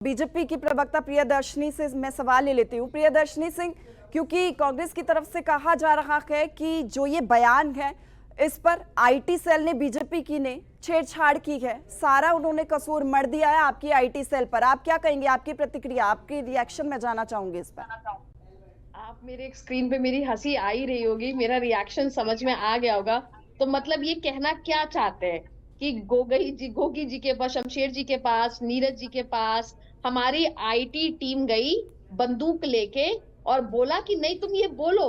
BJP की प्रवक्ता प्रियदर्शनी से मैं सवाल ले लेती हूँ। प्रियदर्शनी सिंह, क्योंकि कांग्रेस की तरफ से कहा जा रहा है कि जो ये बयान है इस पर आईटी सेल ने, बीजेपी की ने छेड़छाड़ की है, सारा उन्होंने कसूर मढ़ दिया है आपकी आईटी सेल पर। आप क्या कहेंगे? आपकी प्रतिक्रिया, आपकी रिएक्शन मैं जानना चाहूंगी इस पर। आप मेरे स्क्रीन पे मेरी हंसी आ ही रही होगी, मेरा रिएक्शन समझ में आ गया होगा। तो मतलब ये कहना क्या चाहते हैं कि गोगी जी के पास, शमशेर जी के पास, नीरज जी के पास हमारी आईटी टीम गई बंदूक लेके और बोला कि नहीं तुम ये बोलो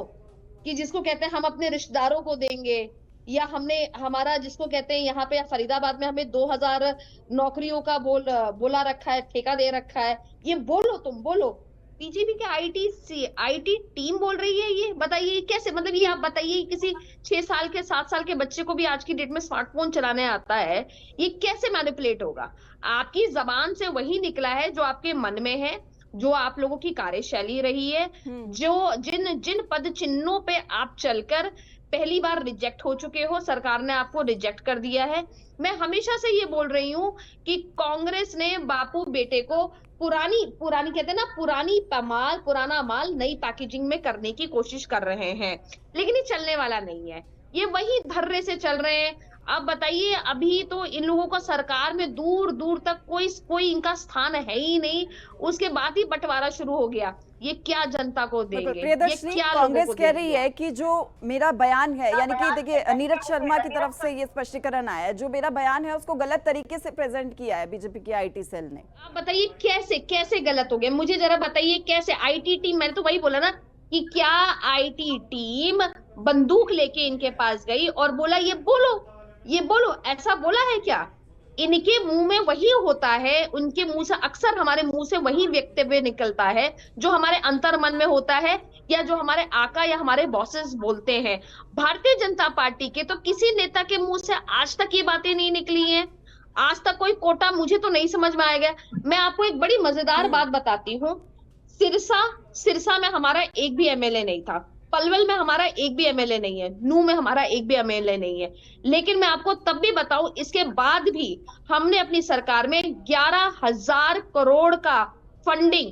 कि जिसको कहते हैं हम अपने रिश्तेदारों को देंगे, या हमने हमारा जिसको कहते हैं यहाँ पे फरीदाबाद में हमें 2000 नौकरियों का बोला रखा है, ठेका दे रखा है, ये बोलो तुम बोलो। बीजेपी के आईटी टीम बोल रही है, ये बताइए कैसे? मतलब ये आप बताइए, किसी 6 साल के 7 साल के बच्चे को भी आज की डेट में स्मार्टफोन चलाने आता है, ये कैसे मैनिपुलेट होगा? आपकी जबान से वही निकला है जो आपके मन में है, जो आप लोगों की कार्यशैली रही है, जो जिन जिन पद चिन्हों पे आप चलकर पहली बार रिजेक्ट हो चुके हो, सरकार ने आपको रिजेक्ट कर दिया है। मैं हमेशा से ये बोल रही हूँ कि कांग्रेस ने बापू बेटे को पुरानी पुरानी कहते हैं ना, पुराना माल नई पैकेजिंग में करने की कोशिश कर रहे हैं, लेकिन ये चलने वाला नहीं है। ये वही धर्रे से चल रहे हैं। अब बताइए, अभी तो इन लोगों का सरकार में दूर दूर तक कोई इनका स्थान है ही नहीं, उसके बाद ही बंटवारा शुरू हो गया। ये क्या जनता को देंगे? प्रियदर्शनी, कांग्रेस कह रही है कि जो मेरा बयान है, यानी कि देखिए नीरज शर्मा की तरफ से ये स्पष्टीकरण आया है, जो मेरा बयान है उसको गलत तरीके से प्रेजेंट किया है बीजेपी की आईटी सेल ने। आप बताइए कैसे कैसे गलत हो गया, मुझे जरा बताइए कैसे? आईटी टीम, मैंने तो वही बोला ना कि क्या आईटी टीम बंदूक लेके इनके पास गई और बोला ये बोलो, ऐसा बोला है क्या? इनके मुंह में वही होता है, उनके मुंह से अक्सर हमारे मुंह से वही वक्तव्य निकलता है जो हमारे अंतर मन में होता है, या जो हमारे आका या हमारे बॉसेस बोलते हैं। भारतीय जनता पार्टी के तो किसी नेता के मुंह से आज तक ये बातें नहीं निकली हैं। आज तक कोई कोटा मुझे तो नहीं समझ में आएगा। मैं आपको एक बड़ी मजेदार बात बताती हूँ। सिरसा में हमारा एक भी एमएलए नहीं था, पलवल में हमारा एक भी एमएलए नहीं है, नूह में हमारा एक भी एमएलए नहीं है। लेकिन मैं आपको तब भी बताऊं, इसके बाद भी हमने अपनी सरकार में 11,000 करोड़ का फंडिंग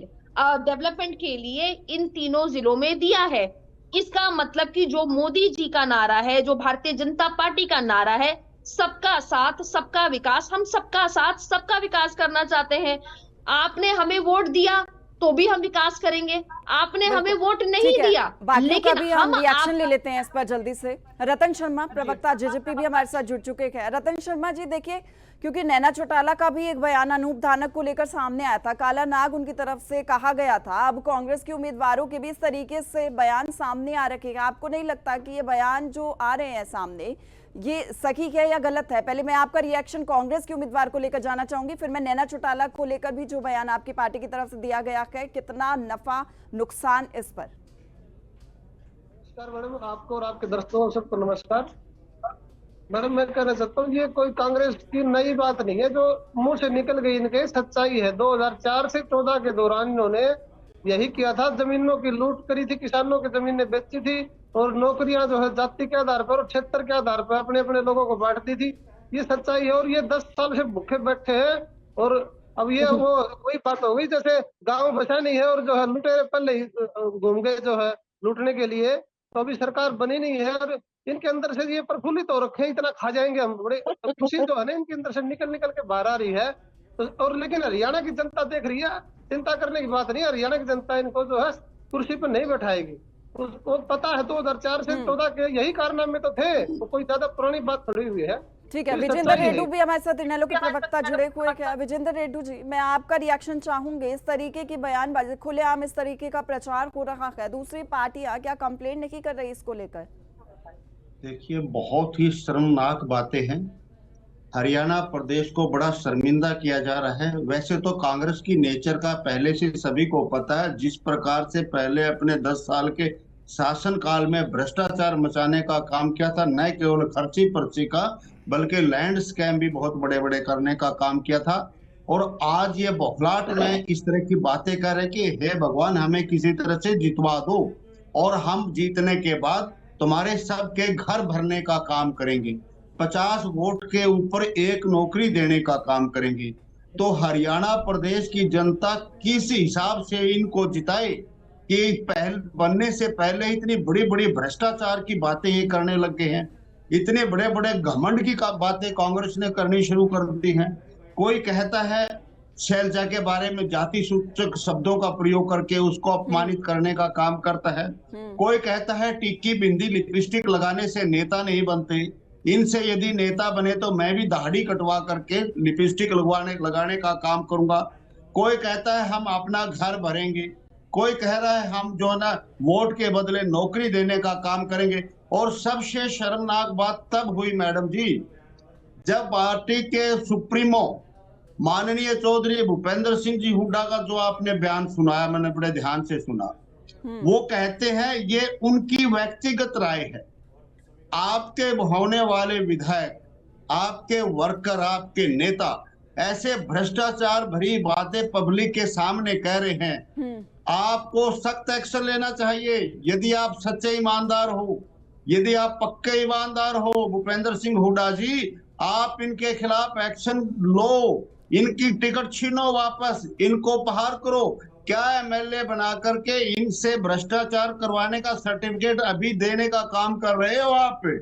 डेवलपमेंट के लिए इन तीनों जिलों में दिया है। इसका मतलब कि जो मोदी जी का नारा है, जो भारतीय जनता पार्टी का नारा है, सबका साथ सबका विकास, हम सबका साथ सबका विकास करना चाहते हैं। आपने हमें वोट दिया तो भी हम विकास करेंगे, आपने हमें वोट नहीं दिया, लेकिन भी हम रिएक्शन ले लेते हैं इस पर जल्दी से। रतन शर्मा, प्रवक्ता जेजेपी भी हमारे साथ जुड़ चुके हैं। रतन शर्मा जी, देखिए, क्योंकि नैना चौटाला का भी एक बयान अनूप धानक को लेकर सामने आया था, काला नाग उनकी तरफ से कहा गया था। अब कांग्रेस के उम्मीदवारों के भी इस तरीके से बयान सामने आ रखे हैं। आपको नहीं लगता कि ये बयान जो आ रहे हैं सामने, ये सही है या गलत है? पहले मैं आपका रिएक्शन कांग्रेस के उम्मीदवार को लेकर जाना चाहूंगी, फिर मैं नैना चौटाला को लेकर भी जो बयान आपकी पार्टी की तरफ से दिया गया है, कितना नफा नुकसान इस पर। नमस्कार मैडम, आपको और आपके दर्शकों को सबको नमस्कार। मैडम, मैं कहना चाहता हूँ ये कोई कांग्रेस की नई बात नहीं है जो मुंह से निकल गई, इनके सच्चाई है। 2004 से 14 के दौरान इन्होंने यही किया था, जमीनों की लूट करी थी, किसानों की जमीनें बेची थी और नौकरियां जो है जाति के आधार पर और क्षेत्र के आधार पर अपने अपने लोगों को बांट दी थी। ये सच्चाई है और ये 10 साल से भूखे बैठे हैं। और अब ये वो वही बात हो गई जैसे गाँव बचा नहीं है और जो है लुटेरे पहले ही घूम गए जो है लूटने के लिए। तो अभी सरकार बनी नहीं है और इनके अंदर से ये प्रफुल्लित हो रखे हैं, इतना खा जाएंगे हम, बड़े खुशी जो है ना इनके अंदर से निकल निकल के बाहर आ रही है। और लेकिन हरियाणा की जनता देख रही है, चिंता करने की बात नहीं है। हरियाणा की जनता इनको जो है कुर्सी पर नहीं बैठाएगी, उसको पता है। 2004 से 14 के यही कारनामे तो थे, तो कोई ज्यादा पुरानी बात थोड़ी हुई है। ठीक है, विजेंद्र रेड्डू भी हमारे साथ इनेलो के प्रवक्ता जुड़े हुए हैं। विजेंद्र रेड्डू जी, मैं आपका रिएक्शन चाहूंगी। इस तरीके की बयानबाजी, खुलेआम इस तरीके का प्रचार हो रहा है, दूसरी पार्टियां क्या कंप्लेंट नहीं कर रही इसको लेकर? देखिए, बहुत ही शर्मनाक बातें हैं। हरियाणा प्रदेश को बड़ा शर्मिंदा किया जा रहा है। वैसे तो कांग्रेस की नेचर का पहले से सभी को पता है, जिस प्रकार से पहले अपने 10 साल के शासन काल में भ्रष्टाचार मचाने का काम किया था, न केवल खर्ची पर्ची का बल्कि लैंड स्कैम भी बहुत बड़े बड़े करने का काम किया था। और आज ये बौखलाहट में इस तरह की बातें कर रहे कि हे भगवान, हमें किसी तरह से जितवा दो और हम जीतने के बाद तुम्हारे सबके घर भरने का काम करेंगे, 50 वोट के ऊपर एक नौकरी देने का काम करेंगे। तो हरियाणा प्रदेश की जनता किस हिसाब से इनको जिताए कि बनने से पहले इतनी बड़ी बड़ी भ्रष्टाचार की बातें ये करने लग गए हैं। इतने बड़े बड़े घमंड की बातें कांग्रेस ने करनी शुरू कर दी हैं। कोई कहता है शैलजा के बारे में जाति सूचक शब्दों का प्रयोग करके उसको अपमानित करने का काम करता है। कोई कहता है टिक्की बिंदी लिपस्टिक लगाने से नेता नहीं बनते, इनसे यदि नेता बने तो मैं भी दाढ़ी कटवा करके लिपस्टिक लगाने का काम करूंगा। कोई कहता है हम अपना घर भरेंगे, कोई कह रहा है हम जो ना वोट के बदले नौकरी देने का काम करेंगे। और सबसे शर्मनाक बात तब हुई मैडम जी, जब पार्टी के सुप्रीमो माननीय चौधरी भूपेंद्र सिंह जी हुड्डा का जो आपने बयान सुनाया, मैंने बड़े ध्यान से सुना। वो कहते हैं ये उनकी व्यक्तिगत राय है। आपके होने वाले विधायक, आपके वर्कर, आपके नेता ऐसे भ्रष्टाचार भरी बातें पब्लिक के सामने कह रहे हैं, आपको सख्त एक्शन लेना चाहिए। यदि आप सच्चे ईमानदार हो, यदि आप पक्के ईमानदार हो भूपेंद्र सिंह हुड्डा जी, आप इनके खिलाफ एक्शन लो, इनकी टिकट छीनो वापस, इनको बहाल करो। क्या एमएलए बना करके इनसे भ्रष्टाचार करवाने का सर्टिफिकेट अभी देने का काम कर रहे हो आप?